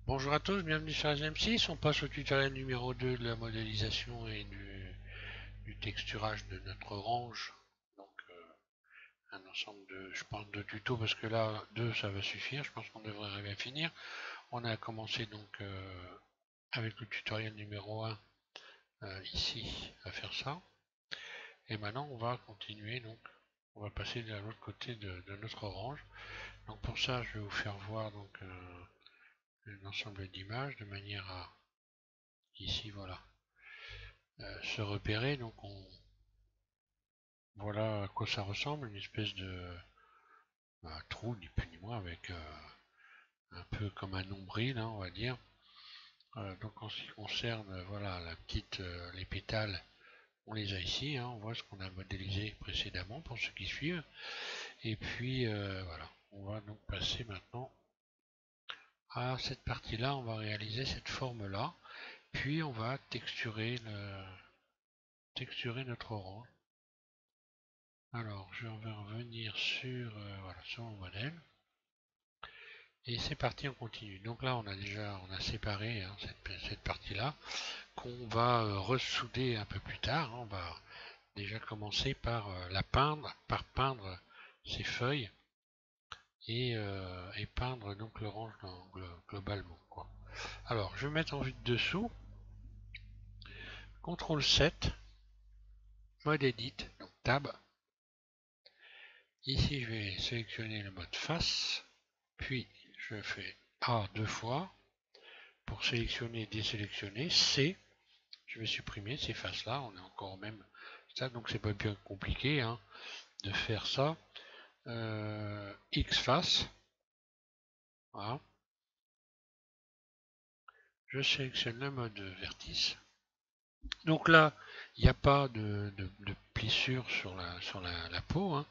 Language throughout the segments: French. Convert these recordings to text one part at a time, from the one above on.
Bonjour à tous, bienvenue sur SM6. On passe au tutoriel numéro 2 de la modélisation et du texturage de notre orange. Donc un ensemble de, je pense, de tutos parce que là, 2 ça va suffire. Je pense qu'on devrait arriver à finir. On a commencé donc avec le tutoriel numéro 1 ici à faire ça. Et maintenant on va continuer donc. On va passer de l'autre côté de notre orange. Donc pour ça, je vais vous faire voir donc un ensemble d'images de manière à ici voilà se repérer. Donc voilà à quoi ça ressemble, une espèce de trou, ni plus ni moins, avec un peu comme un nombril, hein, on va dire. Donc en ce qui concerne voilà la petite, les pétales, on les a ici, hein, on voit ce qu'on a modélisé précédemment pour ceux qui suivent. Et puis voilà, on va donc passer maintenant à cette partie-là, on va réaliser cette forme-là, puis on va texturer notre orange. Alors, je vais revenir sur, voilà, sur mon modèle. Et c'est parti, on continue. Donc là, on a séparé hein, cette partie-là qu'on va ressouder un peu plus tard. On va déjà commencer par la peindre, par peindre ses feuilles et peindre donc l'orange globalement, quoi. Alors, je vais mettre en vue de dessous. CTRL 7, mode edit, donc tab. Ici, je vais sélectionner le mode face, puis je fais A deux fois pour sélectionner et désélectionner. C, je vais supprimer ces faces-là. On est encore au même stade, donc c'est pas bien compliqué hein, de faire ça. X face, voilà. Je sélectionne le mode vertice. Donc là, il n'y a pas de plissure sur la peau. Hein.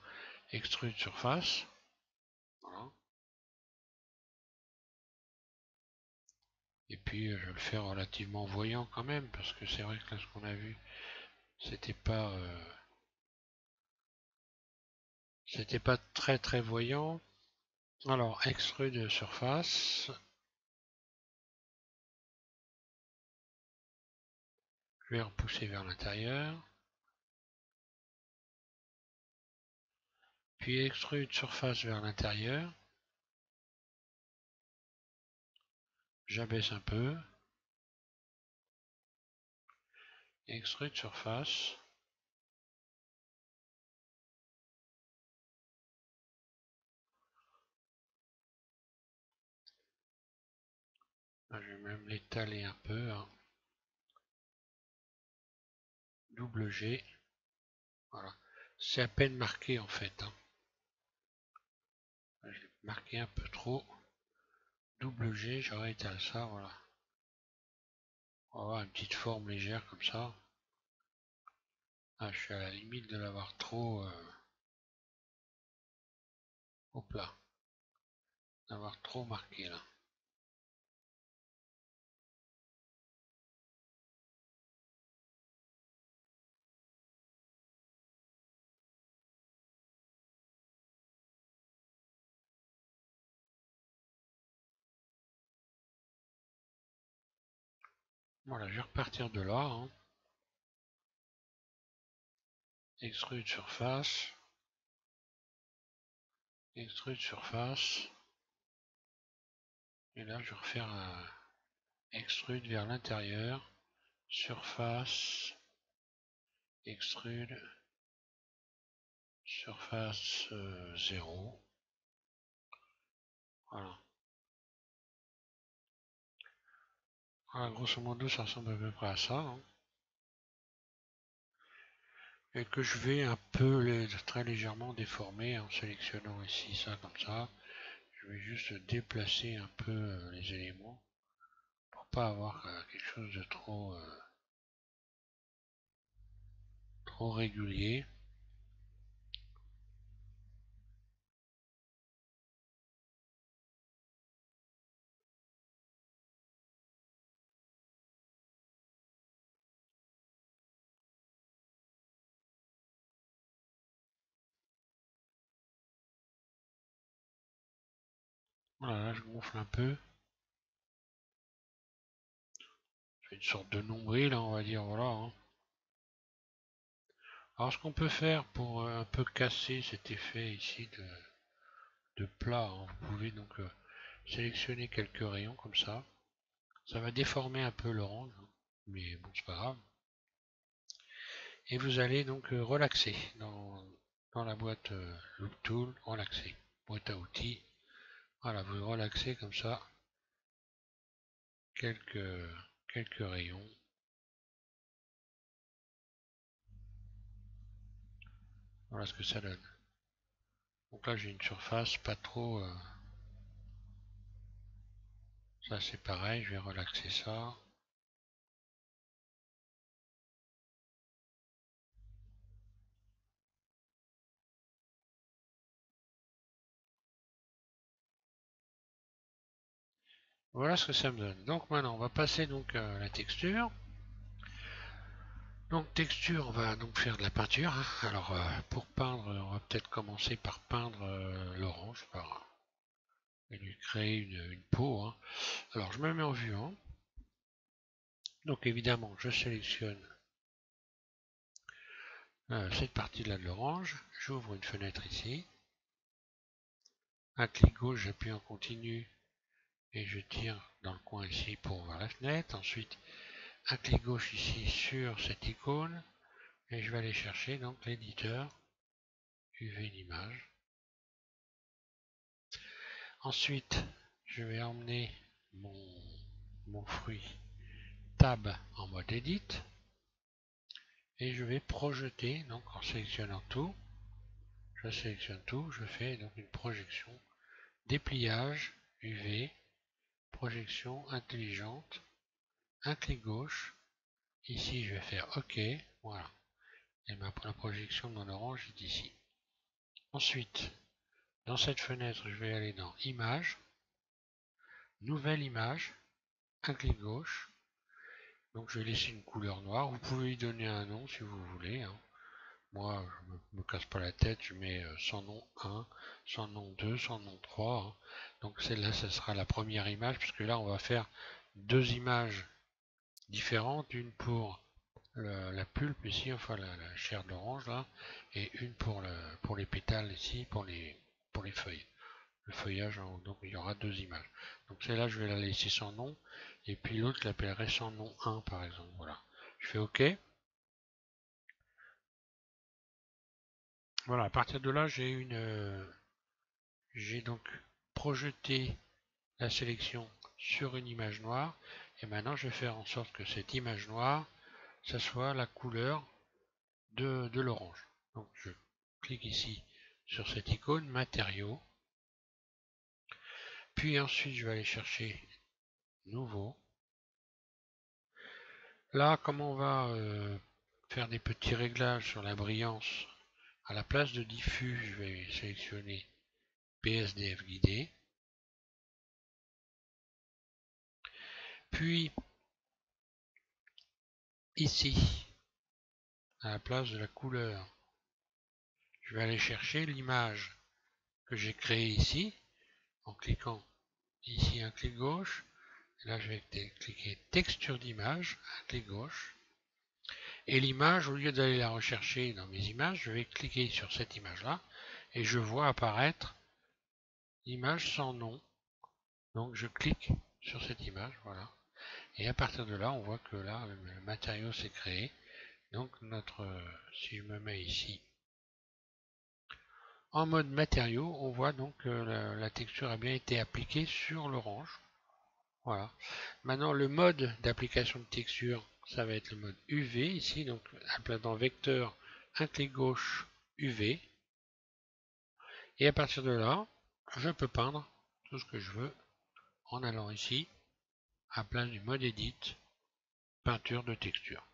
Extrude surface. Voilà. Et puis je le fais relativement voyant quand même, parce que c'est vrai que là ce qu'on a vu, c'était pas très très voyant. Alors extrude surface, je vais repousser vers l'intérieur, puis extrude surface vers l'intérieur, j'abaisse un peu, extrude surface, là, je vais même l'étaler un peu, hein. Double G, voilà, c'est à peine marqué en fait, hein. Je l'ai marqué un peu trop, double G, je réétale ça, voilà, on va avoir une petite forme légère comme ça. Ah, je suis à la limite de l'avoir trop, hop là, d'avoir trop marqué là. Voilà, je vais repartir de là, hein. Extrude surface, extrude surface, et là je vais refaire un extrude vers l'intérieur, surface, extrude, surface 0, voilà. Voilà, grosso modo ça ressemble à peu près à ça, hein. Et que je vais un peu très légèrement déformer en sélectionnant ici ça comme ça. Je vais juste déplacer un peu les éléments pour pas avoir quelque chose de trop régulier. Voilà, là je gonfle un peu. une sorte de nombril, hein, on va dire, voilà. Hein. Alors ce qu'on peut faire pour un peu casser cet effet ici de plat, hein, vous pouvez donc sélectionner quelques rayons comme ça. Ça va déformer un peu l'orange, hein, mais bon, c'est pas grave. Et vous allez donc relaxer dans la boîte Loop Tool, relaxer, boîte à outils. Voilà, vous relaxez comme ça quelques rayons. Voilà ce que ça donne. Donc là j'ai une surface pas trop... ça c'est pareil, je vais relaxer ça. Voilà ce que ça me donne. Donc maintenant on va passer donc à la texture. Donc texture, on va donc faire de la peinture. Hein. Alors pour peindre, on va peut-être commencer par peindre l'orange, et lui créer une peau. Hein. Alors je me mets en vue 1. Donc évidemment je sélectionne cette partie-là de l'orange. J'ouvre une fenêtre ici. Un clic gauche, j'appuie en continu et je tire dans le coin ici pour voir la fenêtre. Ensuite un clic gauche ici sur cette icône et je vais aller chercher donc l'éditeur UV l'image. Ensuite, je vais emmener mon fruit tab en mode edit et je vais projeter, donc en sélectionnant tout, je sélectionne tout, je fais donc une projection, dépliage, UV, projection intelligente, un clic gauche, ici je vais faire OK, voilà, et la projection dans l'orange est ici. Ensuite, dans cette fenêtre, je vais aller dans Image, Nouvelle image, un clic gauche. Donc je vais laisser une couleur noire. Vous pouvez lui donner un nom si vous voulez. Hein. Moi, je me casse pas la tête. Je mets sans nom 1, sans nom 2, sans nom 3. Hein. Donc celle-là, ce sera la première image, puisque là, on va faire deux images différentes. Une pour la pulpe ici, enfin la chair d'orange là, et une pour les pétales ici, pour les feuilles. Le feuillage en haut. Donc il y aura deux images. Donc celle-là, je vais la laisser sans nom. Et puis l'autre, je l'appellerai sans nom 1 par exemple. Voilà. Je fais OK. Voilà, à partir de là, j'ai donc projeté la sélection sur une image noire. Et maintenant, je vais faire en sorte que cette image noire, ça soit la couleur de l'orange. Donc je clique ici sur cette icône, matériaux. Puis ensuite, je vais aller chercher nouveau. Là, comme on va faire des petits réglages sur la brillance, à la place de diffus, je vais sélectionner BSDF guidé. Puis, ici, à la place de la couleur, je vais aller chercher l'image que j'ai créée ici, en cliquant ici un clic gauche. Et là, je vais cliquer texture d'image, un clic gauche. Et l'image, au lieu d'aller la rechercher dans mes images, je vais cliquer sur cette image-là et je vois apparaître l'image sans nom. Donc je clique sur cette image, voilà. Et à partir de là, on voit que là, le matériau s'est créé. Donc si je me mets ici en mode matériau, on voit donc que la texture a bien été appliquée sur l'orange. Voilà. Maintenant, le mode d'application de texture, ça va être le mode UV ici. Donc, dans vecteur, un clic gauche UV. Et à partir de là, je peux peindre tout ce que je veux en allant ici à place du mode Edit, peinture de texture.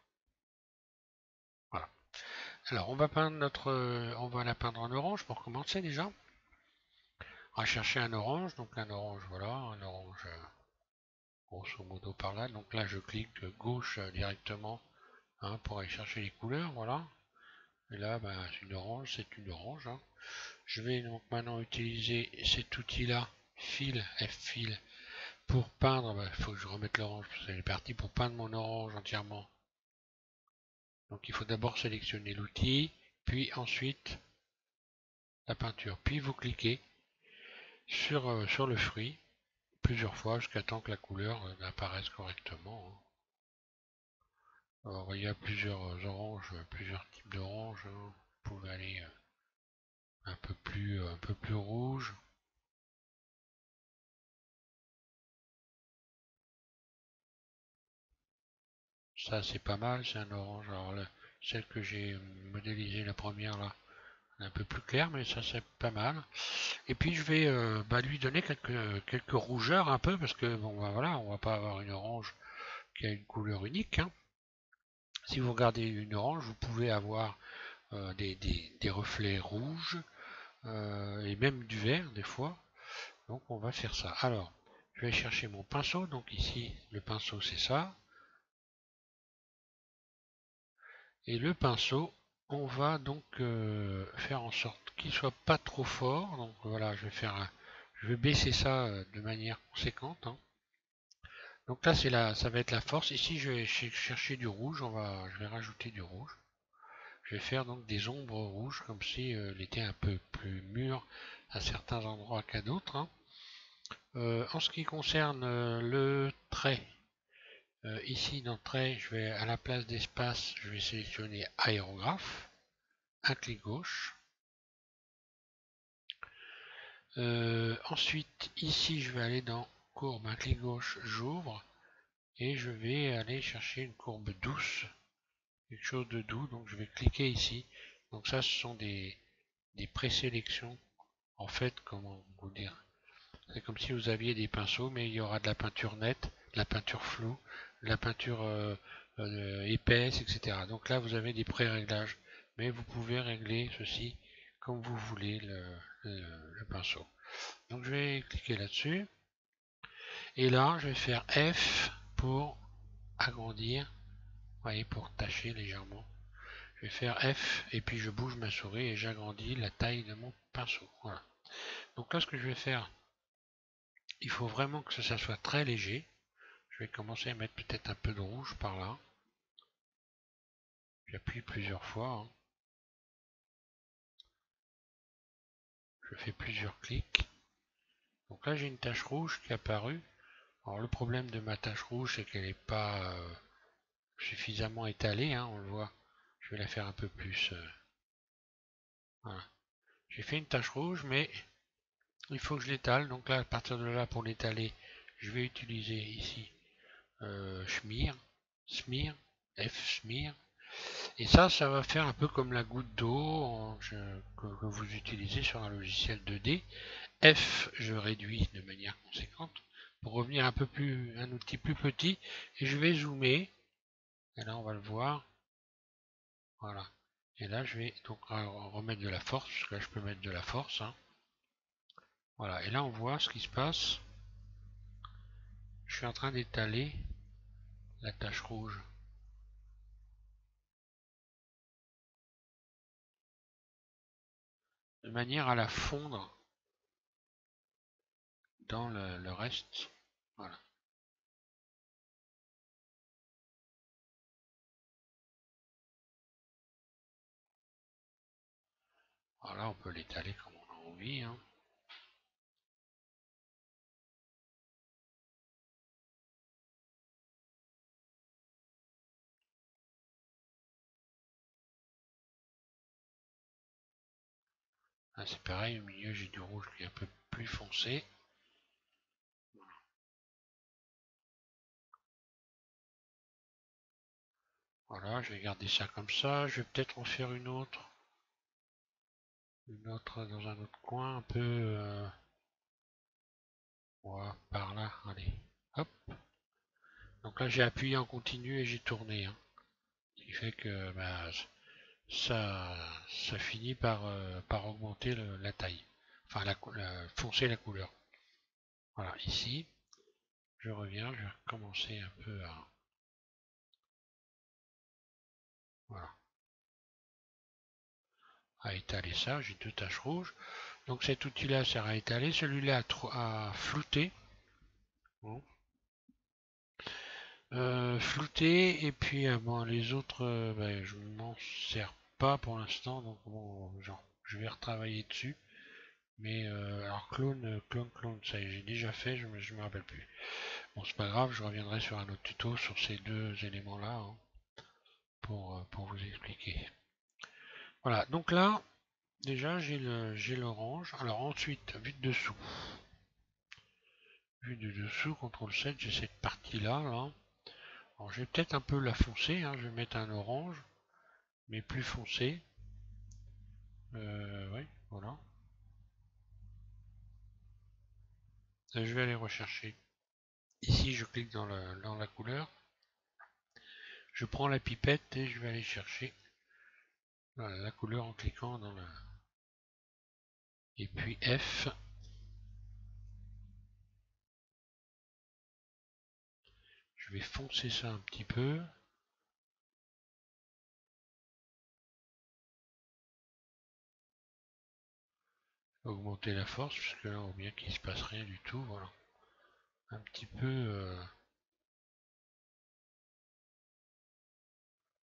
Voilà. Alors, on va la peindre en orange pour commencer déjà. On va chercher un orange, donc un orange, voilà, un orange grosso modo par là. Donc là, je clique gauche directement hein, pour aller chercher les couleurs, voilà. Et là, une orange, c'est une orange. Hein. Je vais donc maintenant utiliser cet outil-là, Fill, F-Fill, pour peindre, il faut que je remette l'orange, parce qu'elle est partie pour peindre mon orange entièrement. Donc il faut d'abord sélectionner l'outil, puis ensuite la peinture. Puis vous cliquez sur le fruit plusieurs fois jusqu'à temps que la couleur apparaisse correctement. Alors il y a plusieurs oranges, plusieurs types d'oranges. Vous pouvez aller un peu plus rouge. Ça c'est pas mal, c'est un orange. Alors celle que j'ai modélisée la première là, elle est un peu plus claire, mais ça c'est pas mal. Et puis je vais lui donner quelques rougeurs un peu, parce que bon voilà, on va pas avoir une orange qui a une couleur unique. Si vous regardez une orange, vous pouvez avoir des reflets rouges et même du vert des fois. Donc on va faire ça. Alors, je vais chercher mon pinceau. Donc ici, le pinceau c'est ça. Et le pinceau, on va donc faire en sorte qu'il soit pas trop fort. Donc voilà, je vais baisser ça de manière conséquente. Donc là, ça va être la force. Ici, je vais chercher du rouge. Je vais rajouter du rouge. Je vais faire donc des ombres rouges, comme si elle était un peu plus mûre à certains endroits qu'à d'autres. En ce qui concerne le trait, ici dans trait, je vais à la place d'espace, je vais sélectionner aérographe, un clic gauche. Ensuite, ici, je vais aller dans courbe, un clic gauche, j'ouvre et je vais aller chercher une courbe douce, quelque chose de doux. Donc, je vais cliquer ici. Donc ça, ce sont des présélections. En fait, comment vous dire? C'est comme si vous aviez des pinceaux, mais il y aura de la peinture nette, de la peinture floue, de la peinture épaisse, etc. Donc là, vous avez des pré-réglages, mais vous pouvez régler ceci comme vous voulez le pinceau. Donc je vais cliquer là-dessus, et là, je vais faire F pour agrandir, vous voyez, pour tacher légèrement. Je vais faire F, et puis je bouge ma souris et j'agrandis la taille de mon pinceau. Voilà. Donc là, ce que je vais faire, il faut vraiment que ça soit très léger. Je vais commencer à mettre peut-être un peu de rouge par là. J'appuie plusieurs fois. Je fais plusieurs clics. Donc là, j'ai une tache rouge qui est apparue. Alors le problème de ma tache rouge, c'est qu'elle n'est pas suffisamment étalée. On le voit. Je vais la faire un peu plus. Voilà. J'ai fait une tache rouge, mais il faut que je l'étale. Donc là, à partir de là, pour l'étaler, je vais utiliser ici Schmear, Smear, F Smear. Et ça va faire un peu comme la goutte d'eau que vous utilisez sur un logiciel 2D. F, je réduis de manière conséquente pour revenir un outil plus petit. Et je vais zoomer. Et là, on va le voir. Voilà. Et là, je vais donc remettre de la force, parce que là, je peux mettre de la force. Voilà. Et là, on voit ce qui se passe. Je suis en train d'étaler la tache rouge. De manière à la fondre dans le reste. Voilà. Voilà, on peut l'étaler comme on a envie. Là, c'est pareil, au milieu, j'ai du rouge qui est un peu plus foncé. Voilà, je vais garder ça comme ça. Je vais peut-être en faire une autre. Une autre dans un autre coin, un peu... voilà, par là, allez. Hop. Donc là, j'ai appuyé en continu et j'ai tourné. Ce qui fait que ça, ça finit par augmenter la taille. Enfin, foncer la couleur. Voilà, ici, je reviens, je vais recommencer un peu à... Voilà. À étaler ça, j'ai deux taches rouges. Donc cet outil-là sert à étaler, celui-là à flouter. Bon. Flouté, et puis bon, les autres, ben, je m'en sers pas pour l'instant, donc bon, genre, je vais retravailler dessus. Mais alors clone, ça y est, j'ai déjà fait, je me rappelle plus. Bon, c'est pas grave, je reviendrai sur un autre tuto sur ces deux éléments-là, hein, pour vous expliquer. Voilà, donc là, déjà j'ai l'orange. Alors ensuite, vue de dessous. Vue de dessous, CTRL 7, j'ai cette partie-là, là. Alors je vais peut-être un peu la foncer, hein, je vais mettre un orange, mais plus foncé. Oui, voilà. Je vais aller rechercher. Ici, je clique dans la couleur. Je prends la pipette et je vais aller chercher, voilà, la couleur en cliquant dans le... Et puis F. Je vais foncer ça un petit peu. Augmenter la force, puisque là on voit bien qu'il ne se passe rien du tout. Voilà. Un petit peu...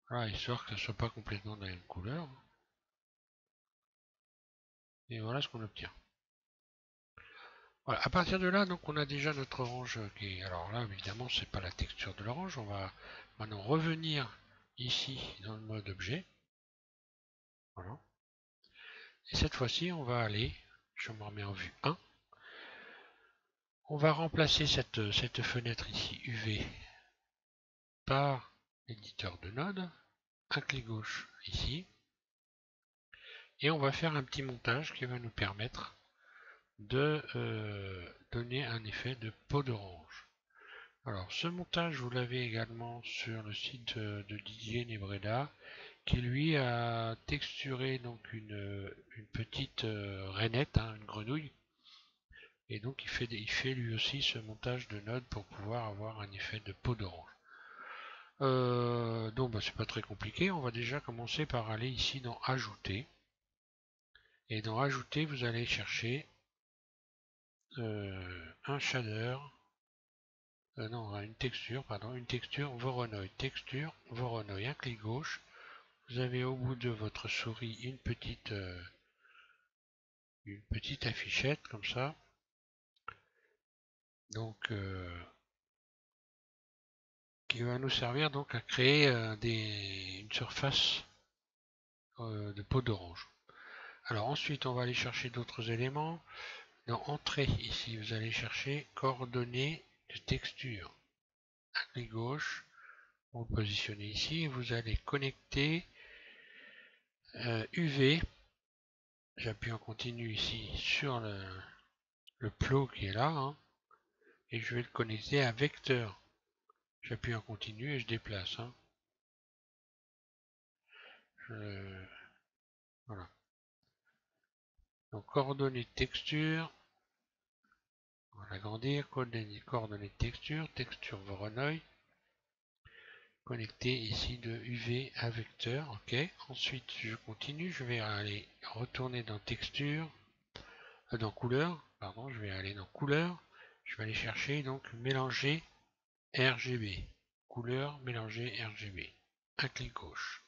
Voilà, histoire que ça ne soit pas complètement de la même couleur. Et voilà ce qu'on obtient. Voilà, à partir de là, donc on a déjà notre orange qui est... Alors là, évidemment, c'est pas la texture de l'orange. On va maintenant revenir ici dans le mode objet. Voilà. Et cette fois-ci, on va aller, je me remets en vue 1. On va remplacer cette fenêtre ici UV par l'éditeur de node. Un clic gauche ici. Et on va faire un petit montage qui va nous permettre de donner un effet de peau d'orange. Alors ce montage, vous l'avez également sur le site de Didier Nebreda, qui lui a texturé donc une petite rainette, hein, une grenouille. Et donc il fait lui aussi ce montage de node pour pouvoir avoir un effet de peau d'orange. Donc bah, c'est pas très compliqué, on va déjà commencer par aller ici dans Ajouter. Et dans Ajouter, vous allez chercher un shader, non, une texture, pardon, une texture Voronoi. Texture Voronoi, un clic gauche. Vous avez au bout de votre souris une petite affichette comme ça. Donc, qui va nous servir donc à créer une surface de peau d'orange. Alors ensuite, on va aller chercher d'autres éléments. Dans Entrée, ici, vous allez chercher Coordonnées de texture. Un clic gauche, vous le positionnez ici et vous allez connecter UV. J'appuie en continu ici sur le plot qui est là, hein, et je vais le connecter à vecteur. J'appuie en continu et je déplace. Hein. Voilà. Donc coordonnées de texture, on va l'agrandir, coordonnées de texture, texture Voronoi, connecté ici de UV à vecteur, ok. Ensuite je continue, je vais aller retourner dans texture, dans couleur, pardon, je vais aller dans couleur, je vais aller chercher donc mélanger RGB, couleur mélanger RGB, un clic gauche.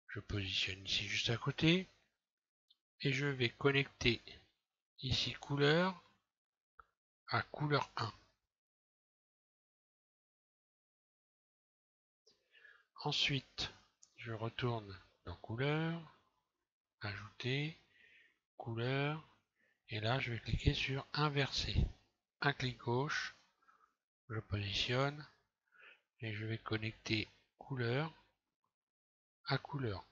Je positionne ici juste à côté et je vais connecter ici couleur à couleur 1. Ensuite, je retourne dans couleur, ajouter, couleur, et là je vais cliquer sur inverser. Un clic gauche, je positionne et je vais connecter couleur à couleur.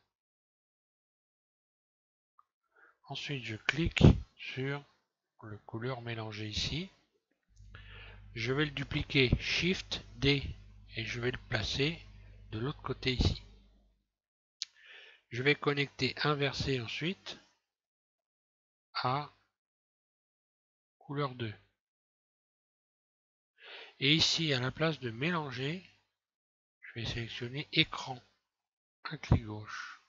Ensuite, je clique sur le couleur mélangée ici. Je vais le dupliquer Shift D et je vais le placer de l'autre côté ici. Je vais connecter inverser ensuite à couleur 2. Et ici, à la place de mélanger, je vais sélectionner écran, un clic gauche.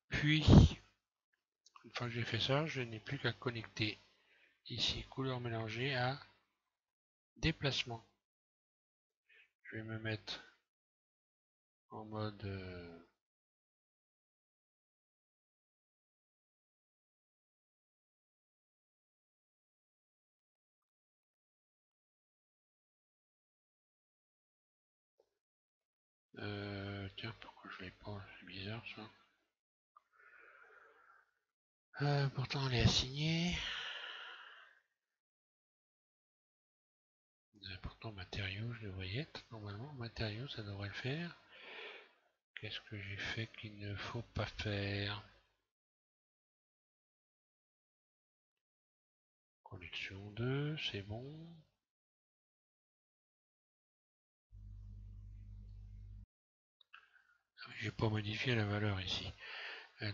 Puis, une fois que j'ai fait ça, je n'ai plus qu'à connecter ici couleur mélangée à déplacement. Je vais me mettre en mode tiens, pourquoi je l'ai pas? C'est bizarre ça. Pourtant elle est assignée. Pourtant matériaux, je devrais y être. Normalement, matériaux, ça devrait le faire. Qu'est-ce que j'ai fait qu'il ne faut pas faire? Connexion 2, c'est bon. J'ai pas modifié la valeur ici.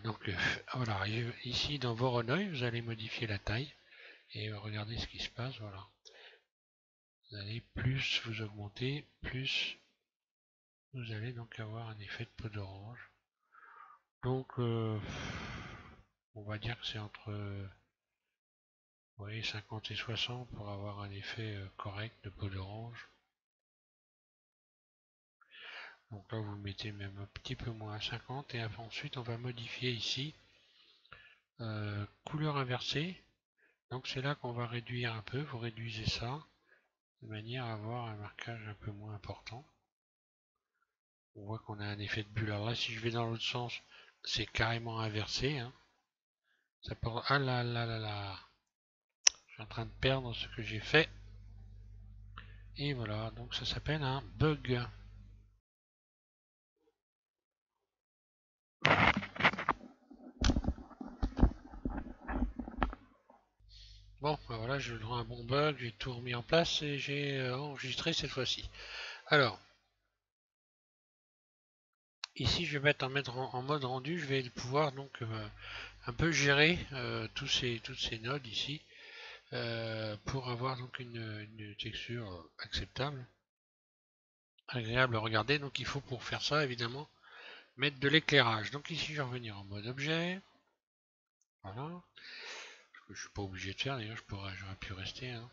Donc voilà, ici dans Voronoi, vous allez modifier la taille et regardez ce qui se passe. Voilà, vous allez plus vous augmenter, plus vous allez donc avoir un effet de peau d'orange. Donc on va dire que c'est entre 50 et 60 pour avoir un effet correct de peau d'orange. Donc là vous mettez même un petit peu moins à 50 et ensuite on va modifier ici couleur inversée. Donc c'est là qu'on va réduire un peu, vous réduisez ça de manière à avoir un marquage un peu moins important. On voit qu'on a un effet de bulle. Alors là si je vais dans l'autre sens, c'est carrément inversé. Hein. Ça porte... Ah là là là là. Je suis en train de perdre ce que j'ai fait. Et voilà, donc ça s'appelle un bug. Bon, ben voilà, j'ai eu un bon bug, j'ai tout remis en place et j'ai enregistré cette fois-ci. Alors, ici je vais mettre en mode rendu, je vais pouvoir donc un peu gérer toutes ces nodes ici pour avoir donc une texture acceptable, agréable à regarder. Donc il faut pour faire ça évidemment mettre de l'éclairage. Donc ici je vais revenir en mode objet, voilà, ce que je suis pas obligé de faire d'ailleurs, j'aurais pu rester. Hein.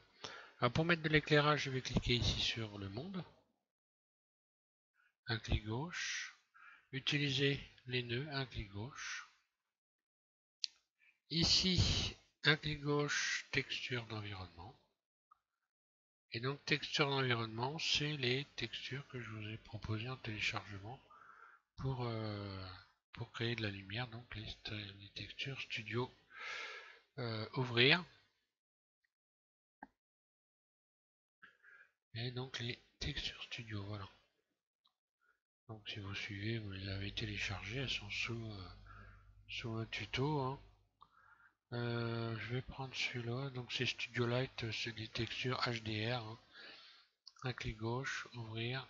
Alors pour mettre de l'éclairage, je vais cliquer ici sur le monde, un clic gauche, utiliser les nœuds, un clic gauche. Ici, un clic gauche, texture d'environnement. Et donc texture d'environnement, c'est les textures que je vous ai proposées en téléchargement pour, créer de la lumière. Donc les textures studio ouvrir. Et donc les textures studio, voilà. Donc si vous suivez, vous les avez téléchargées, elles sont sous un tuto. Hein. Je vais prendre celui-là, donc c'est Studio Light, c'est des textures HDR. Hein. Un clic gauche, ouvrir,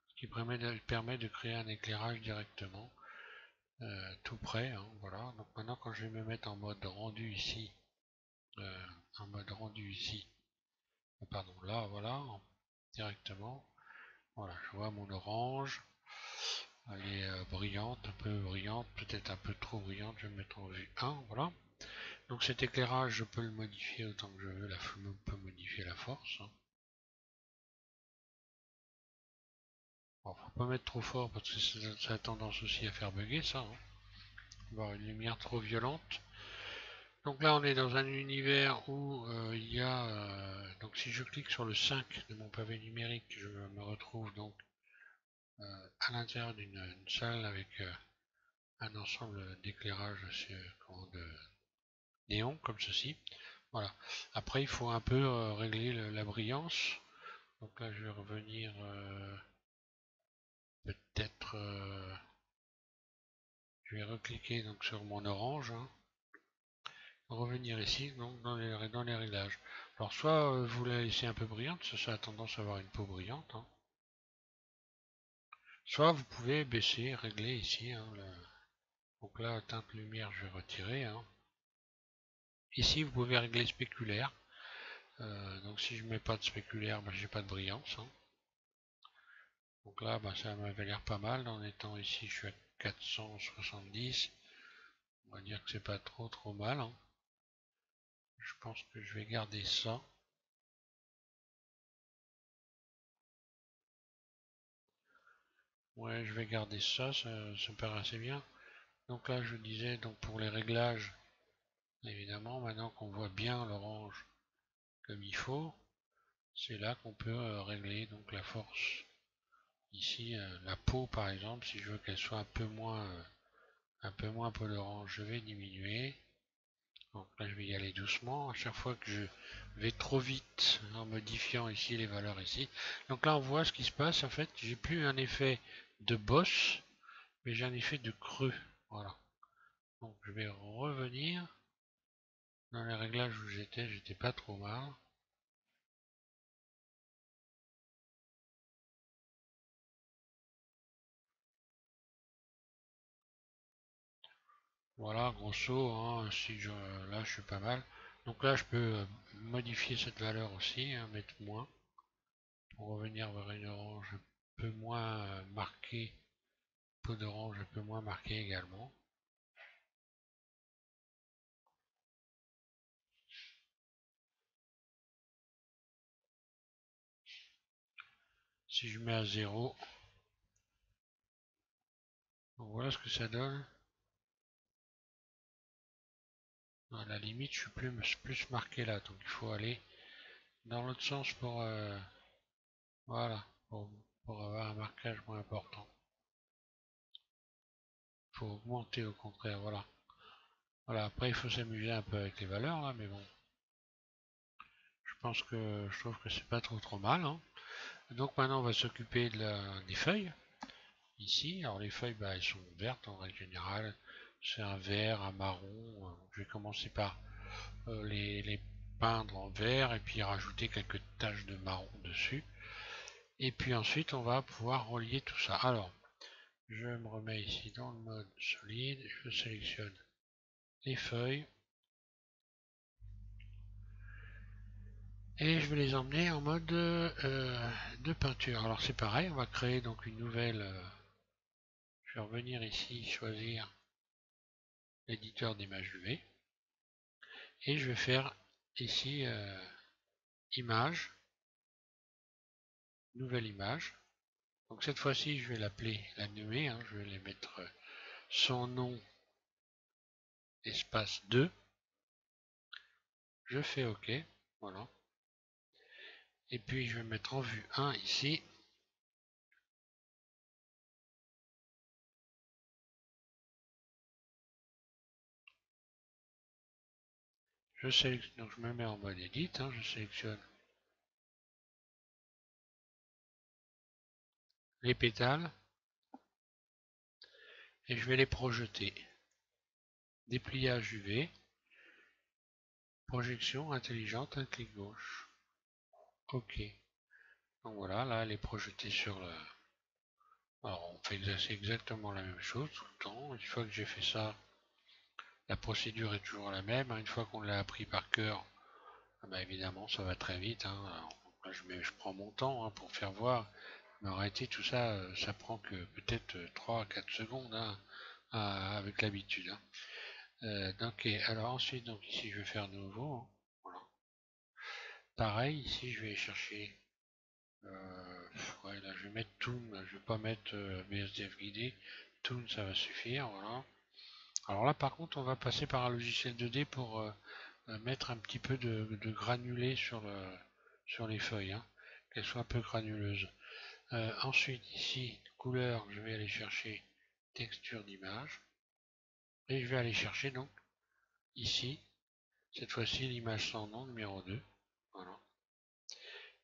ce qui permet de créer un éclairage directement, tout près. Hein, voilà. Donc maintenant quand je vais me mettre en mode rendu ici, pardon, là, voilà, directement. Voilà, je vois mon orange. Elle est brillante, un peu brillante, peut-être un peu trop brillante. Je vais me mettre en vue 1, voilà. Donc cet éclairage, je peux le modifier autant que je veux. On peut modifier la force. Hein. Bon, faut pas mettre trop fort parce que ça a tendance aussi à faire bugger ça. Hein. Avoir une lumière trop violente. Donc là on est dans un univers où il y a... donc si je clique sur le 5 de mon pavé numérique, je me retrouve donc à l'intérieur d'une salle avec un ensemble d'éclairages de néon comme ceci. Voilà. Après il faut un peu régler la brillance. Donc là je vais revenir peut-être... je vais recliquer donc sur mon orange. Hein. Revenir ici donc dans les réglages. Alors soit vous la laissez un peu brillante, ça a tendance à avoir une peau brillante. Hein. Soit vous pouvez baisser, régler ici. Hein, donc là, teinte lumière, je vais retirer. Hein. Ici, vous pouvez régler spéculaire. Donc si je mets pas de spéculaire, ben, j'ai pas de brillance. Hein. Donc là, ben, ça m'avait l'air pas mal. En étant ici, je suis à 470. On va dire que c'est pas trop mal. Hein. Je pense que je vais garder ça. Ouais, je vais garder ça, ça me paraît assez bien. Donc là, je disais, donc pour les réglages, évidemment, maintenant qu'on voit bien l'orange comme il faut, c'est là qu'on peut régler donc la force. Ici, la peau, par exemple, si je veux qu'elle soit un peu moins peau d'orange, je vais diminuer. Donc là, je vais y aller doucement. À chaque fois que je vais trop vite en modifiant ici les valeurs ici. Donc là, on voit ce qui se passe. En fait, j'ai plus un effet de bosse, mais j'ai un effet de creux. Voilà. Donc je vais revenir dans les réglages où j'étais pas trop mal. Voilà, grosso, hein, si je, là je suis pas mal. Donc là je peux modifier cette valeur aussi, hein, mettre moins, pour revenir vers une orange un peu moins marquée, peau d'orange un peu moins marquée également. Si je mets à 0, voilà ce que ça donne. À la limite, je suis plus marqué là, donc il faut aller dans l'autre sens pour, voilà, pour avoir un marquage moins important. Il faut augmenter au contraire, voilà. Voilà, après il faut s'amuser un peu avec les valeurs là, mais bon, je trouve que c'est pas trop mal, hein. Donc maintenant on va s'occuper des feuilles. Ici, alors les feuilles, bah, elles sont vertes en règle générale. C'est un vert, un marron. Je vais commencer par les peindre en vert et puis rajouter quelques taches de marron dessus. Et puis ensuite, on va pouvoir relier tout ça. Alors, je me remets ici dans le mode solide. Je sélectionne les feuilles et je vais les emmener en mode de peinture. Alors c'est pareil, on va créer donc une nouvelle. Je vais revenir ici, choisir l'éditeur d'images UV et je vais faire ici image, nouvelle image. Donc cette fois-ci, je vais l'appeler, la nommer, hein, je vais les mettre son nom, espace 2. Je fais OK, voilà. Et puis je vais mettre en vue 1 ici. Je sélectionne, donc je me mets en mode edit, hein, je sélectionne les pétales et je vais les projeter. Dépliage UV, projection intelligente, un clic gauche. OK. Donc voilà, là elle est projetée sur le. Alors on fait exactement la même chose tout le temps. Une fois que j'ai fait ça, la procédure est toujours la même. Une fois qu'on l'a appris par cœur, bah évidemment ça va très vite. Hein. Alors, là, je prends mon temps hein, pour faire voir. Mais en réalité tout ça, ça prend que peut-être 3 à 4 secondes hein, avec l'habitude. Hein. Donc, alors ensuite, donc ici je vais faire nouveau. Hein. Voilà. Pareil, ici je vais chercher. Ouais, là je vais mettre Toon, je vais pas mettre BSDF guidé. Toon ça va suffire, voilà. Alors là par contre on va passer par un logiciel 2D pour mettre un petit peu de granulé sur les feuilles, hein, qu'elles soient un peu granuleuses. Ensuite ici, couleur, je vais aller chercher texture d'image. Et je vais aller chercher donc ici, cette fois-ci l'image sans nom numéro 2. Voilà.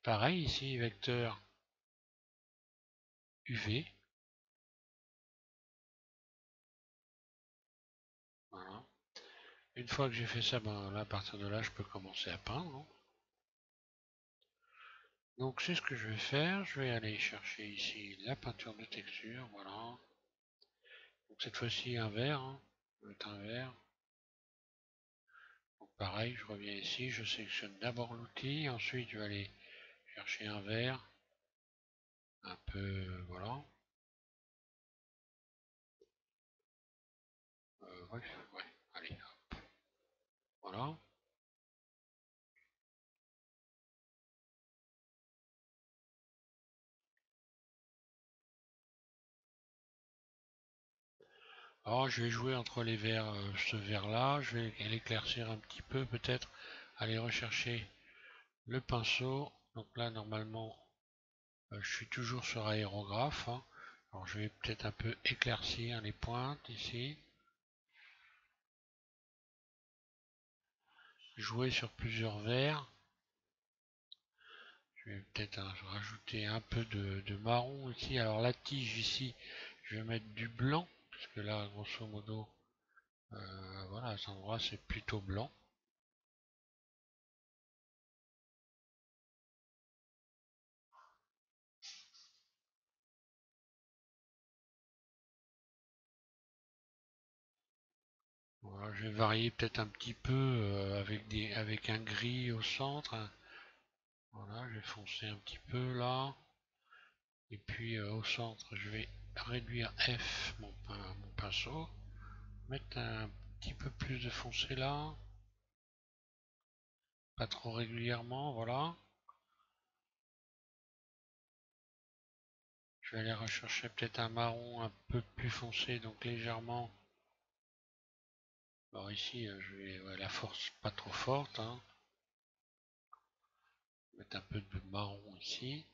Pareil ici, vecteur UV. Voilà. Une fois que j'ai fait ça, ben là, à partir de là, je peux commencer à peindre. Hein. Donc c'est ce que je vais faire. Je vais aller chercher ici la peinture de texture. Voilà. Donc cette fois-ci un vert. Hein. Je vais mettre un vert. Donc pareil, je reviens ici, je sélectionne d'abord l'outil. Ensuite, je vais aller chercher un vert. Un peu, voilà. Ouais, ouais, allez, voilà. Alors je vais jouer entre les verts, ce vert là, je vais l'éclaircir un petit peu peut-être, aller rechercher le pinceau. Donc là normalement je suis toujours sur aérographe, hein. Alors je vais peut-être un peu éclaircir les pointes ici, jouer sur plusieurs verts. Je vais peut-être rajouter un peu de marron ici. Alors la tige ici, je vais mettre du blanc, puisque là grosso modo, voilà, à cet endroit c'est plutôt blanc. Voilà, je vais varier peut-être un petit peu avec un gris au centre, hein. Voilà, je vais foncer un petit peu là. Et puis au centre, je vais réduire F mon pinceau. Mettre un petit peu plus de foncé là. Pas trop régulièrement, voilà. Je vais aller rechercher peut-être un marron un peu plus foncé, donc légèrement. Alors ici, je vais la force pas trop forte, hein. Mettre un peu de marron ici.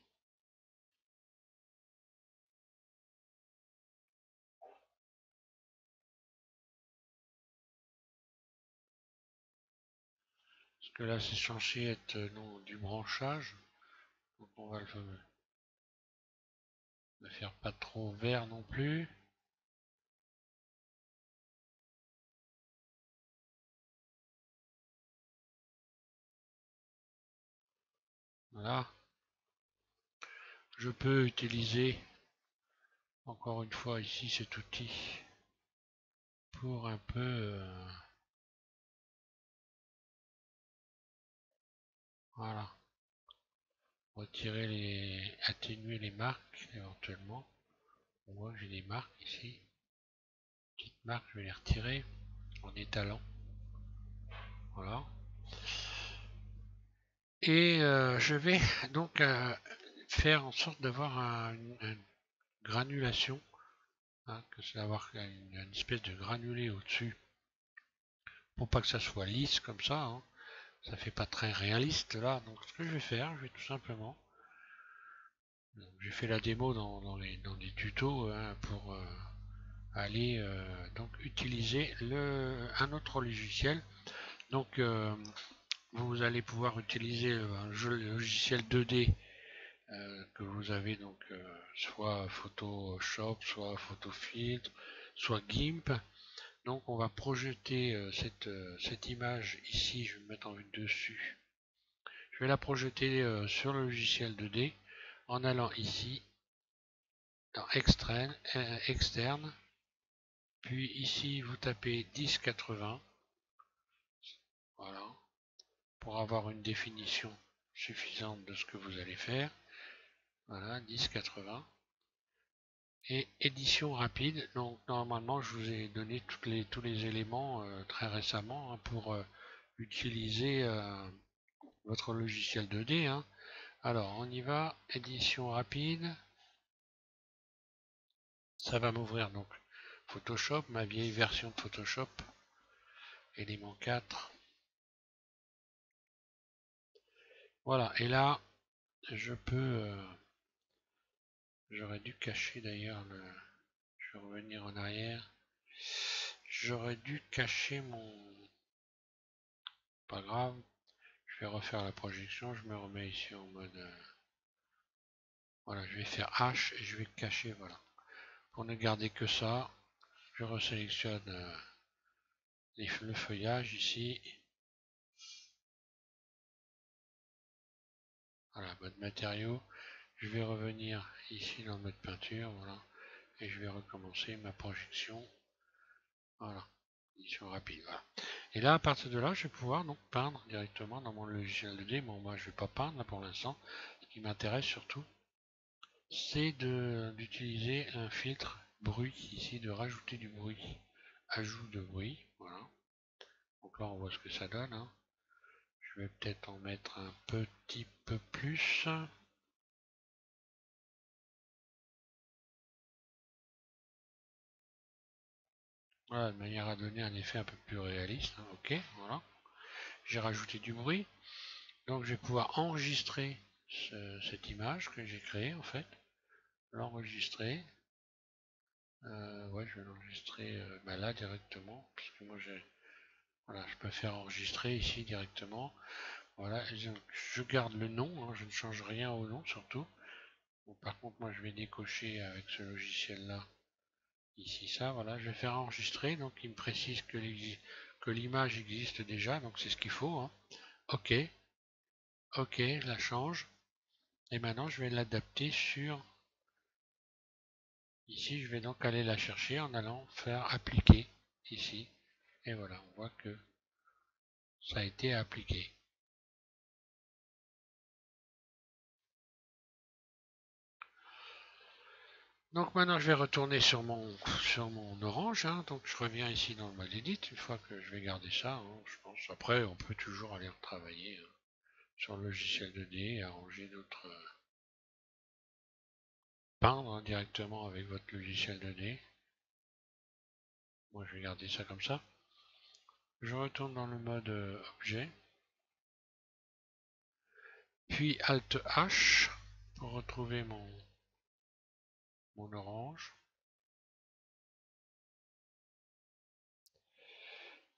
Parce que là, c'est censé être non, du branchage. Donc on va le faire pas trop vert non plus. Voilà. Je peux utiliser encore une fois ici cet outil pour un peu voilà, retirer atténuer les marques éventuellement. On voit que j'ai des marques ici. Petites marques, je vais les retirer en étalant. Voilà. Et je vais donc faire en sorte d'avoir une granulation, hein, que c'est d'avoir une espèce de granulé au-dessus pour pas que ça soit lisse comme ça, hein. Ça fait pas très réaliste là. Donc ce que je vais faire, je vais tout simplement, j'ai fait la démo dans les tutos, hein, pour aller donc utiliser un autre logiciel. Donc vous allez pouvoir utiliser un logiciel 2D que vous avez, donc soit Photoshop, soit Photofiltre, soit GIMP. Donc on va projeter cette image ici, je vais me mettre en vue dessus. Je vais la projeter sur le logiciel 2D en allant ici dans externe, puis ici vous tapez 1080, voilà, pour avoir une définition suffisante de ce que vous allez faire. Voilà, 1080. Et édition rapide. Donc normalement je vous ai donné tous les éléments très récemment, hein, pour utiliser votre logiciel 2D, hein. Alors on y va, édition rapide. Ça va m'ouvrir donc Photoshop, ma vieille version de Photoshop, élément 4. Voilà, et là je peux j'aurais dû cacher d'ailleurs je vais revenir en arrière. J'aurais dû cacher mon, pas grave. Je vais refaire la projection, je me remets ici en mode voilà, je vais faire H et je vais cacher, voilà. Pour ne garder que ça, je resélectionne le feuillage ici. Voilà, mode matériaux. Je vais revenir ici dans le mode peinture, voilà. Et je vais recommencer ma projection. Voilà. Édition rapide, voilà. Et là, à partir de là, je vais pouvoir donc peindre directement dans mon logiciel 2D. Bon, moi, je vais pas peindre là pour l'instant. Ce qui m'intéresse surtout, c'est d'utiliser un filtre bruit ici, de rajouter du bruit. Ajout de bruit, voilà. Donc là, on voit ce que ça donne, hein. Je vais peut-être en mettre un petit peu plus. Voilà, de manière à donner un effet un peu plus réaliste. Hein. Ok, voilà. J'ai rajouté du bruit. Donc je vais pouvoir enregistrer cette image que j'ai créée en fait. L'enregistrer. Ouais, je vais l'enregistrer là directement. Parce que moi voilà, je peux faire enregistrer ici directement. Voilà, je garde le nom, hein, je ne change rien au nom surtout. Bon, par contre, moi je vais décocher avec ce logiciel là. Ici, ça, voilà, je vais faire enregistrer. Donc il me précise que l'image existe déjà, donc c'est ce qu'il faut. Hein. Ok, ok, je la change. Et maintenant je vais l'adapter sur... Ici, je vais donc aller la chercher en allant faire appliquer ici. Et voilà, on voit que ça a été appliqué. Donc maintenant je vais retourner sur mon orange. Hein. Donc je reviens ici dans le mode edit une fois que je vais garder ça. Hein, je pense. Après on peut toujours aller retravailler hein, sur le logiciel 2D et arranger d'autres peindre hein, directement avec votre logiciel 2D. Moi je vais garder ça comme ça. Je retourne dans le mode objet. Puis Alt H pour retrouver mon orange.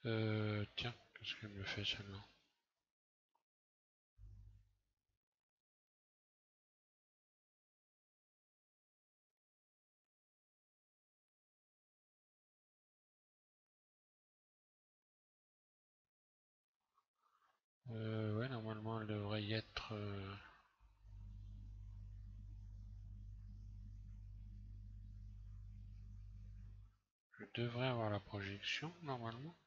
Tiens, qu'est-ce qu'elle me fait celle-là? Ouais, normalement elle devrait y être... je devrais avoir la projection normalement.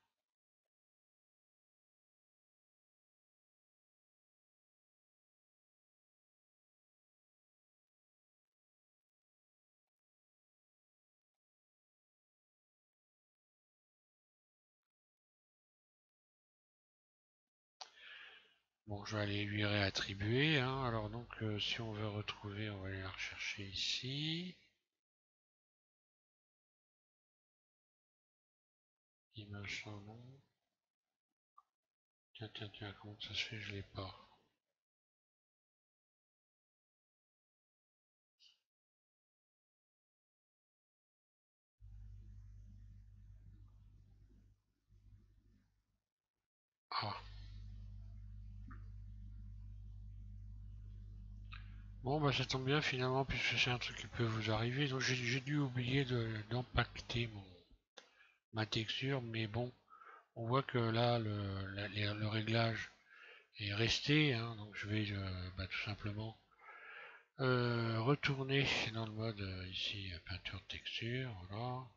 Bon, je vais aller lui réattribuer. Hein. Alors donc, si on veut retrouver, on va aller la rechercher ici. Image sans nom. Tiens, tiens, tiens, comment ça se fait, je l'ai pas. Ah. Bon, bah ça tombe bien finalement, puisque c'est un truc qui peut vous arriver. Donc j'ai dû oublier d'empacter ma texture, mais bon, on voit que là, le réglage est resté. Hein, donc je vais tout simplement retourner dans le mode ici peinture texture, voilà.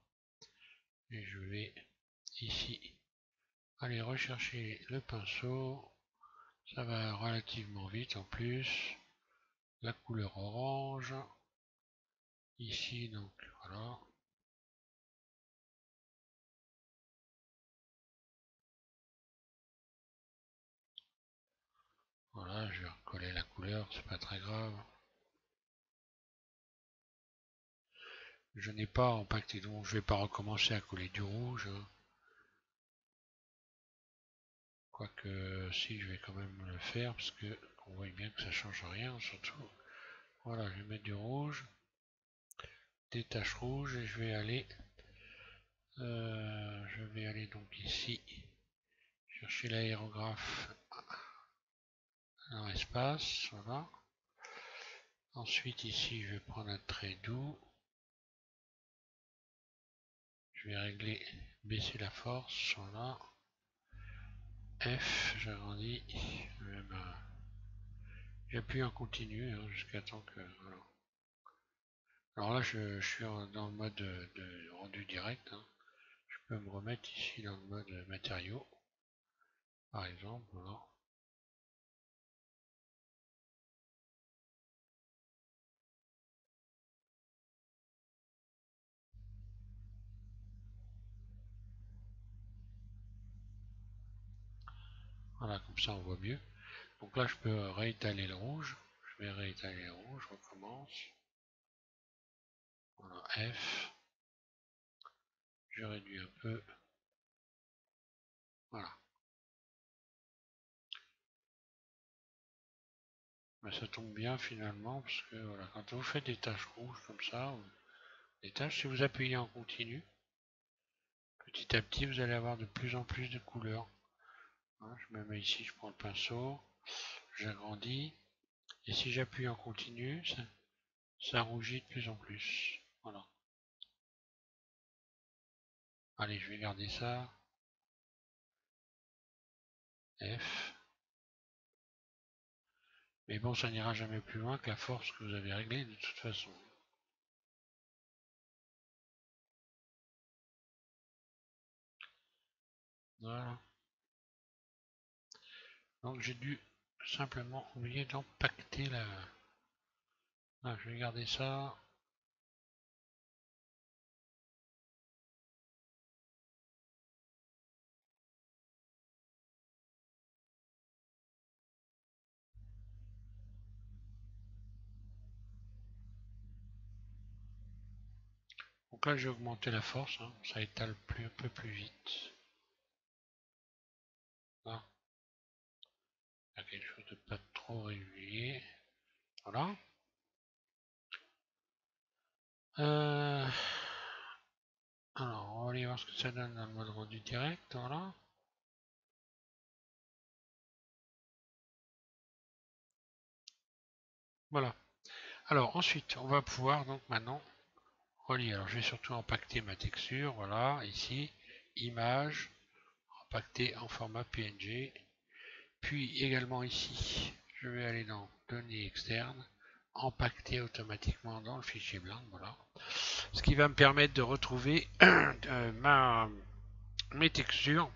Et je vais ici aller rechercher le pinceau. Ça va relativement vite en plus. La couleur orange. Ici donc voilà. Voilà, je vais recoller la couleur, c'est pas très grave. Je n'ai pas empaqueté, donc je vais pas recommencer à coller du rouge. Hein. Quoique si je vais quand même le faire parce que on voit bien que ça change rien surtout. Voilà, je vais mettre du rouge, des taches rouges et je vais aller donc ici chercher l'aérographe dans l'espace, voilà. Ensuite ici je vais prendre un trait doux, je vais régler, baisser la force, voilà. F, j'agrandis, j'appuie en continu hein, jusqu'à temps que, voilà. Alors là je suis dans le mode de rendu direct, hein. Je peux me remettre ici dans le mode matériaux, par exemple, voilà. Voilà, comme ça on voit mieux. Donc là je peux réétaler le rouge. Je vais réétaler le rouge, je recommence. Voilà, F. Je réduis un peu. Voilà. Mais ça tombe bien finalement, parce que voilà, quand vous faites des taches rouges comme ça, des taches, si vous appuyez en continu, petit à petit vous allez avoir de plus en plus de couleurs. Voilà, je me mets ici, je prends le pinceau, j'agrandis, et si j'appuie en continu, ça rougit de plus en plus. Voilà. Allez, je vais garder ça. F. Mais bon, ça n'ira jamais plus loin que la force que vous avez réglée de toute façon. Voilà. Donc j'ai dû simplement oublier d'empacter la... Ah, je vais garder ça. Donc là j'ai augmenté la force, hein. Ça étale un peu plus vite. Là, il y a quelque chose de pas trop régulier. Voilà. Euh, Alors, on va aller voir ce que ça donne dans le mode rendu direct. Voilà. Voilà. Alors ensuite, on va pouvoir donc maintenant relier. Alors je vais surtout empacter ma texture. Voilà, ici, image, empacter en format PNG. Puis également ici, je vais aller dans données externes, empacter automatiquement dans le fichier Blend. Voilà. Ce qui va me permettre de retrouver mes textures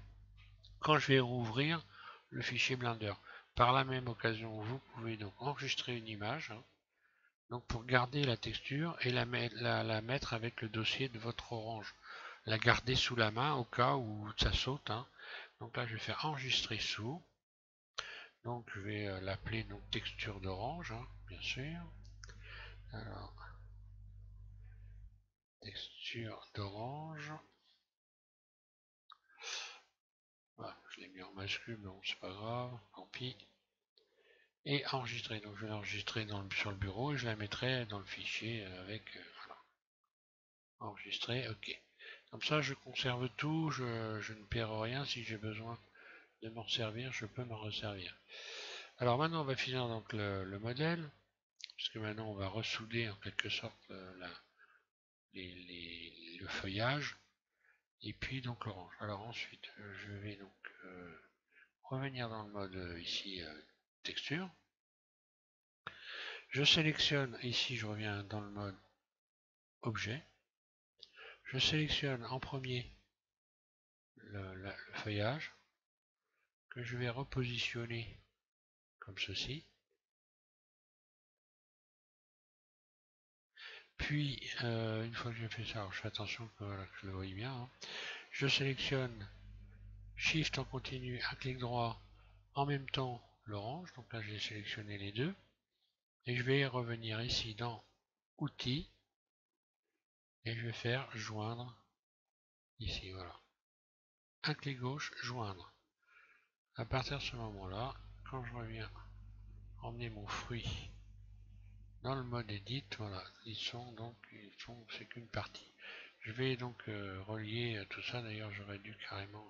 quand je vais rouvrir le fichier Blender. Par la même occasion, vous pouvez donc enregistrer une image, hein, donc pour garder la texture et la mettre avec le dossier de votre orange. La garder sous la main au cas où ça saute. Hein. Donc là, je vais faire enregistrer sous. Donc je vais l'appeler donc texture d'orange, hein, bien sûr. Alors, texture d'orange. Voilà, je l'ai mis en majuscule, mais bon, c'est pas grave, tant pis. Et enregistrer. Donc je vais l'enregistrer sur le bureau et je la mettrai dans le fichier avec voilà. Enregistrer, ok. Comme ça je conserve tout, je ne perds rien. Si j'ai besoin de m'en servir, je peux m'en resservir. Alors maintenant on va finir donc le modèle, puisque maintenant on va ressouder en quelque sorte le feuillage et puis donc l'orange. Alors ensuite je vais donc revenir dans le mode ici texture. Je sélectionne ici, je reviens dans le mode objet. Je sélectionne en premier le feuillage que je vais repositionner comme ceci. Puis une fois que j'ai fait ça, alors je fais attention que, voilà, que je le voie bien. Hein, je sélectionne Shift en continu, un clic droit, en même temps l'orange. Donc là j'ai sélectionné les deux. Et je vais revenir ici dans Outils. Et je vais faire joindre ici, voilà. Un clic gauche, joindre. À partir de ce moment-là, quand je reviens emmener mon fruit dans le mode edit, voilà, c'est qu'une partie. Je vais donc relier tout ça. D'ailleurs, j'aurais dû carrément,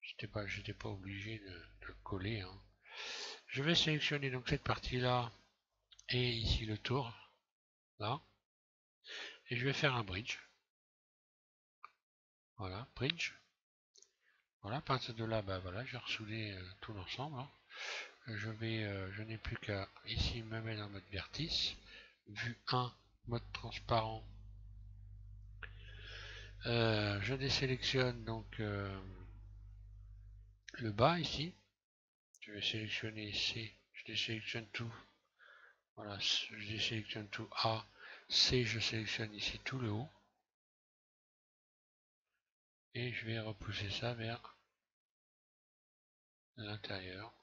j'étais pas obligé de le coller. Hein. Je vais sélectionner donc cette partie-là et ici le tour, là, et je vais faire un bridge. Voilà, bridge. Voilà, à partir de là, bah voilà, j'ai ressoudé tout l'ensemble. Hein. Je n'ai plus qu'à ici me mettre en mode vertice, vue 1, mode transparent. Je désélectionne donc le bas ici. Je vais sélectionner C, je désélectionne tout. Voilà, je désélectionne tout A, C, je sélectionne ici tout le haut. Et je vais repousser ça vers l'intérieur.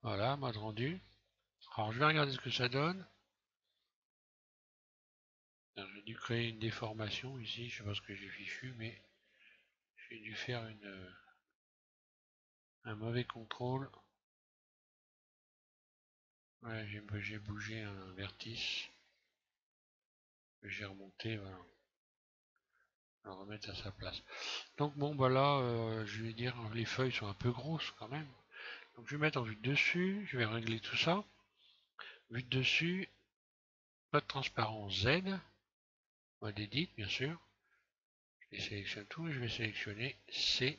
Voilà, mode rendu. Alors je vais regarder ce que ça donne. J'ai dû créer une déformation ici, je sais pas ce que j'ai fichu, mais j'ai dû faire un mauvais contrôle. Ouais, j'ai bougé un vertice que j'ai remonté, voilà. On va le remettre à sa place. Donc bon, bah là, je vais dire, les feuilles sont un peu grosses quand même. Donc je vais mettre en vue de dessus, je vais régler tout ça. Vue de dessus, mode transparence Z, mode edit bien sûr. Je les sélectionne tout et je vais sélectionner C,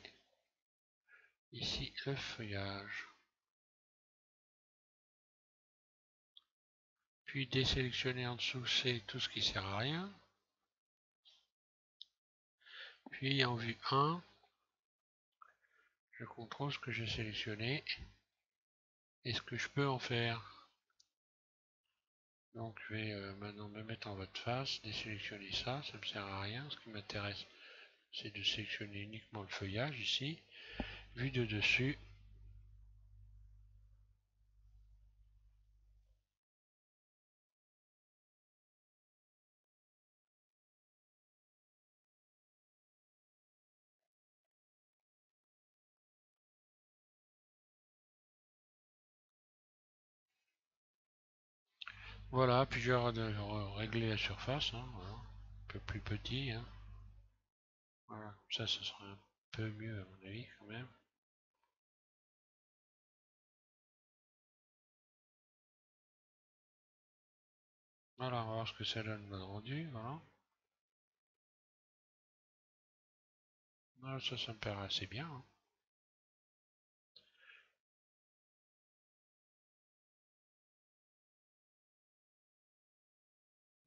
ici le feuillage. Puis désélectionner en dessous C tout ce qui sert à rien. Puis en vue 1, je contrôle ce que j'ai sélectionné et ce que je peux en faire. Donc je vais maintenant me mettre en voie de face, désélectionner ça, ça ne me sert à rien. Ce qui m'intéresse, c'est de sélectionner uniquement le feuillage ici. Vue de dessus. Voilà, puis je vais régler la surface, hein, voilà. Un peu plus petit. Hein. Voilà, ça sera un peu mieux à mon avis quand même. Voilà, on va voir ce que ça donne le rendu, voilà. Voilà, ça me paraît assez bien. Hein.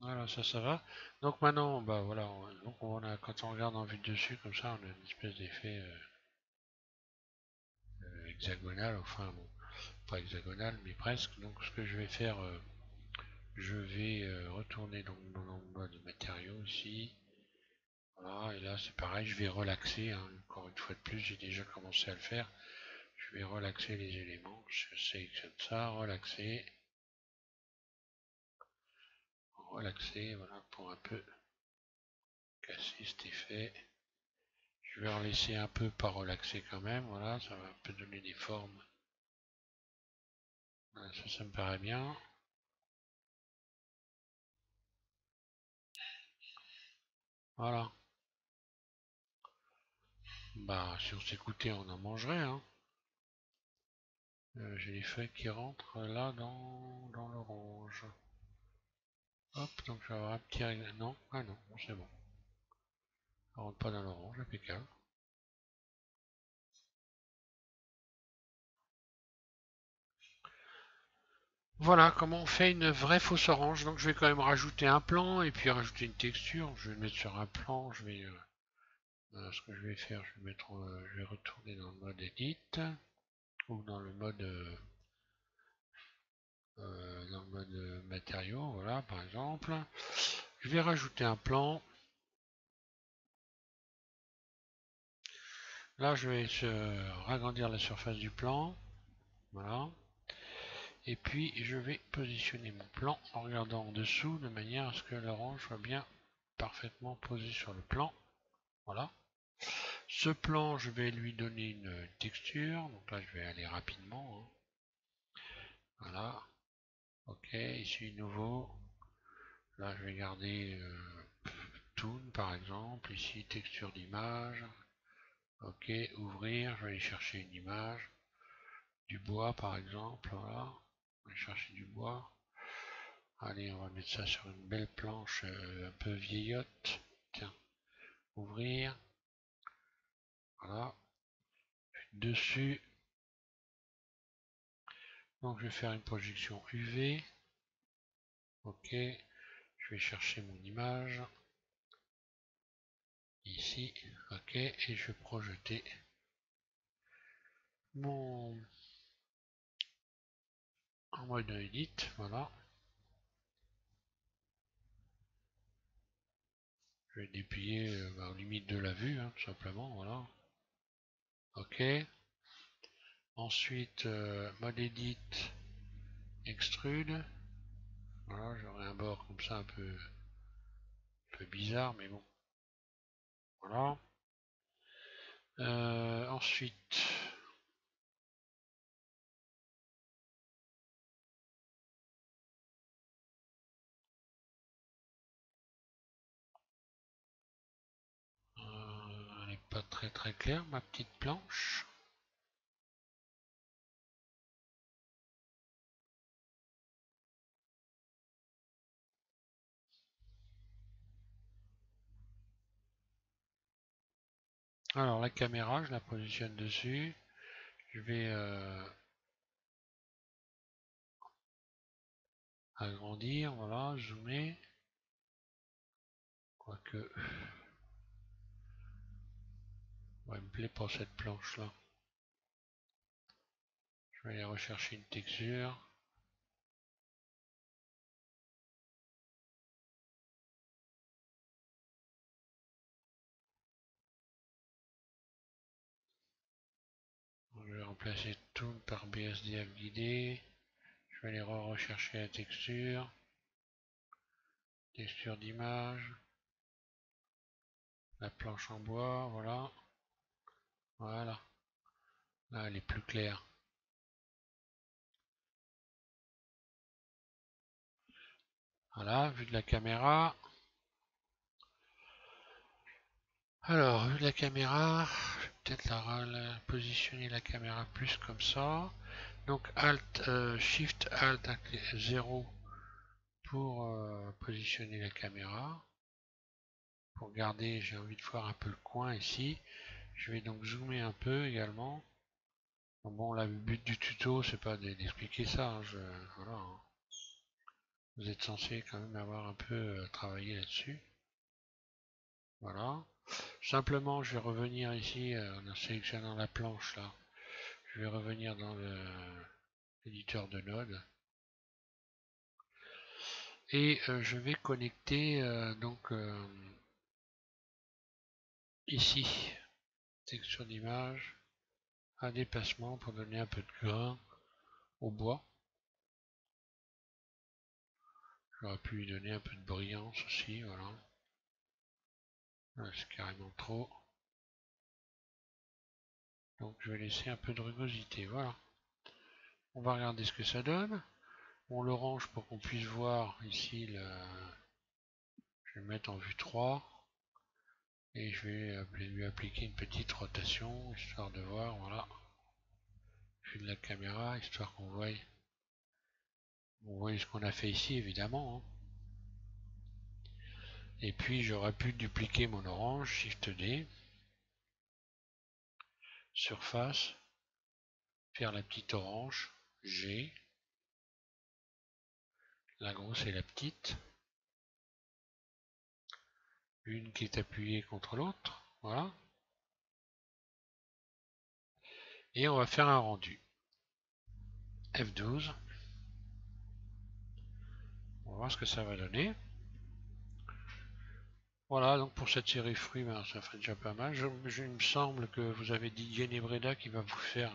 Voilà, ça va. Donc maintenant, bah voilà, donc quand on regarde en vue de dessus, comme ça, on a une espèce d'effet hexagonal, enfin bon, pas hexagonal, mais presque. Donc ce que je vais faire, je vais retourner dans le mode matériaux ici. Voilà, et là c'est pareil, je vais relaxer, hein, encore une fois de plus, j'ai déjà commencé à le faire. Je vais relaxer les éléments, je sélectionne ça, relaxer, voilà, pour un peu casser cet effet. Je vais en laisser un peu pas relaxer quand même, voilà, ça va un peu donner des formes. Voilà, ça me paraît bien. Voilà. Bah, si on s'écoutait, on en mangerait, hein. J'ai les feuilles qui rentrent là dans l'orange. Hop, donc je vais avoir un petit règle. Non, ah non, c'est bon. Ça rentre pas dans l'orange, impeccable. Voilà comment on fait une vraie fausse orange. Donc je vais quand même rajouter un plan et puis rajouter une texture. Je vais le mettre sur un plan. Ce que je vais faire, je vais retourner dans le mode edit ou dans le mode matériaux. Voilà, par exemple. Je vais rajouter un plan. Là, je vais agrandir la surface du plan. Voilà. Et puis, je vais positionner mon plan en regardant en dessous de manière à ce que l'orange soit bien parfaitement posé sur le plan. Voilà. Ce plan, je vais lui donner une texture. Donc là, je vais aller rapidement. Hein. Voilà. Ok, ici, nouveau. Là, je vais garder Toon, par exemple. Ici, texture d'image. Ok, ouvrir. Je vais aller chercher une image. Du bois, par exemple. Voilà. On va chercher du bois. Allez, on va mettre ça sur une belle planche un peu vieillotte. Tiens, ouvrir. Voilà. Dessus. Donc, je vais faire une projection UV. Ok. Je vais chercher mon image. Ici. Ok. Et je vais projeter mon en mode edit. Voilà. Je vais déplier aux limites de la vue, hein, tout simplement. Voilà. Ok. Ensuite, mode edit, extrude. Voilà, j'aurai un bord comme ça un peu bizarre, mais bon. Voilà. Ensuite, elle n'est pas très claire, ma petite planche. Alors la caméra, je la positionne dessus. Je vais agrandir, voilà, zoomer. Quoique, ouais, elle me plaît pas cette planche là. Je vais aller rechercher une texture. Je vais remplacer tout par BSDF guidé. Je vais aller rechercher la texture. Texture d'image. La planche en bois, voilà. Voilà. Là, elle est plus claire. Voilà, vue de la caméra. Alors, vue de la caméra, je vais peut-être positionner la caméra plus comme ça. Donc Shift Alt 0 pour positionner la caméra. Pour garder, j'ai envie de voir un peu le coin ici. Je vais donc zoomer un peu également. Bon, là, le but du tuto, c'est pas d'expliquer ça. Hein, voilà, hein. Vous êtes censé quand même avoir un peu travaillé là-dessus. Voilà. Simplement, je vais revenir ici en sélectionnant la planche là. Je vais revenir dans l'éditeur de Node et je vais connecter donc ici texture d'image, un déplacement pour donner un peu de grain au bois. J'aurais pu lui donner un peu de brillance aussi, voilà. Là, c'est carrément trop. Donc je vais laisser un peu de rugosité, voilà. On va regarder ce que ça donne. On le range pour qu'on puisse voir ici je vais le mettre en vue 3 et je vais lui appliquer une petite rotation histoire de voir, voilà, vue de la caméra, histoire qu'on voit ce qu'on a fait ici évidemment, hein. Et puis j'aurais pu dupliquer mon orange, Shift D, surface, faire la petite orange, G, la grosse et la petite, une qui est appuyée contre l'autre, voilà. Et on va faire un rendu. F12. On va voir ce que ça va donner. Voilà, donc pour cette série fruits, ben, ça ferait déjà pas mal. Il me semble que vous avez Didier Nebreda qui va vous faire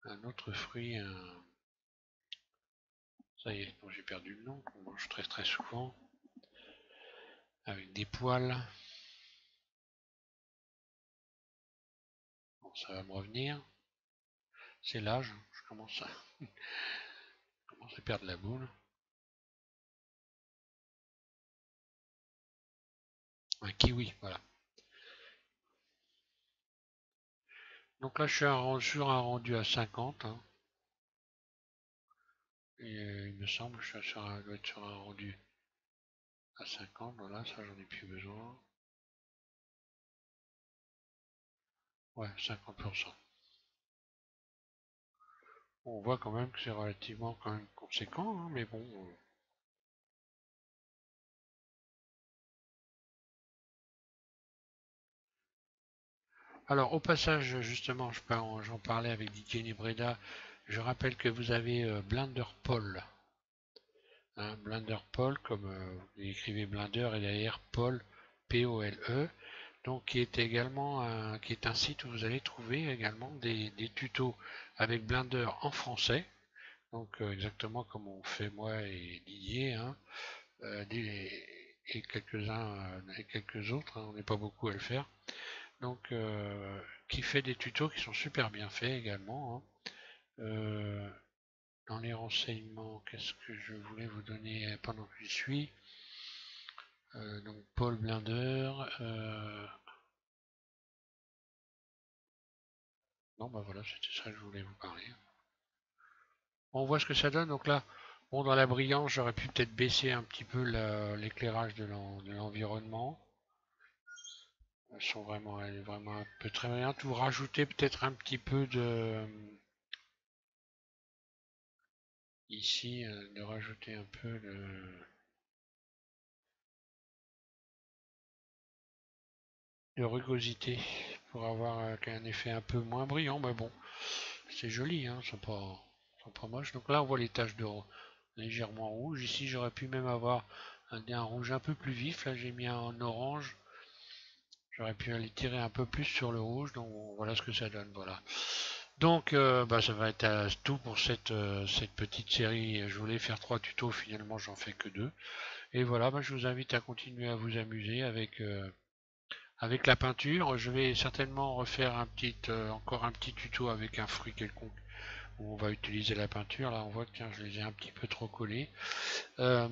un autre fruit. Ça y est, bon, j'ai perdu le nom, qu'on mange très souvent. Avec des poils. Bon, ça va me revenir. C'est l'âge, je commence à perdre la boule. Un kiwi, voilà. Donc là, je suis sur un rendu à 50. Hein. Et il me semble que je dois être sur un rendu à 50. Voilà, ça, j'en ai plus besoin. Ouais, 50%. On voit quand même que c'est relativement quand même conséquent, hein, mais bon. Alors au passage, justement, j'en parlais avec Didier Nebreda. Je rappelle que vous avez Blender Paul. Hein, Blender Paul, comme vous écrivez Blender et derrière Paul, P-O-L-E. donc qui est également qui est un site où vous allez trouver également des tutos avec Blender en français, donc exactement comme on fait moi et Didier, hein, et quelques-uns et quelques autres, hein, on n'est pas beaucoup à le faire, donc qui fait des tutos qui sont super bien faits également, hein. Dans les renseignements, qu'est-ce que je voulais vous donner pendant que j'y suis? Donc Paul Blinder. Non, bah voilà, c'était ça que je voulais vous parler. On voit ce que ça donne. Donc là, bon, dans la brillance, j'aurais pu peut-être baisser un petit peu l'éclairage de l'environnement. Elle est vraiment un peu très bien. Tout rajouter peut-être un petit peu ici, de rajouter un peu de rugosité pour avoir un effet un peu moins brillant. Mais bon, c'est joli, hein, c'est pas moche. Donc là, on voit les taches de légèrement rouge. Ici, j'aurais pu même avoir un rouge un peu plus vif. Là, j'ai mis un orange. J'aurais pu aller tirer un peu plus sur le rouge. Donc voilà ce que ça donne. Voilà. Donc bah, ça va être tout pour cette petite série. Je voulais faire 3 tutos. Finalement, j'en fais que 2. Et voilà, bah, je vous invite à continuer à vous amuser avec la peinture. Je vais certainement refaire encore un petit tuto avec un fruit quelconque où on va utiliser la peinture. Là, on voit que tiens, je les ai un petit peu trop collés. Euh,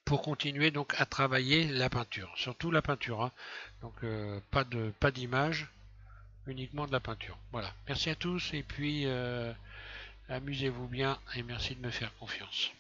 pour continuer donc à travailler la peinture, surtout la peinture, hein. Donc pas d'image, uniquement de la peinture. Voilà. Merci à tous et puis amusez-vous bien et merci de me faire confiance.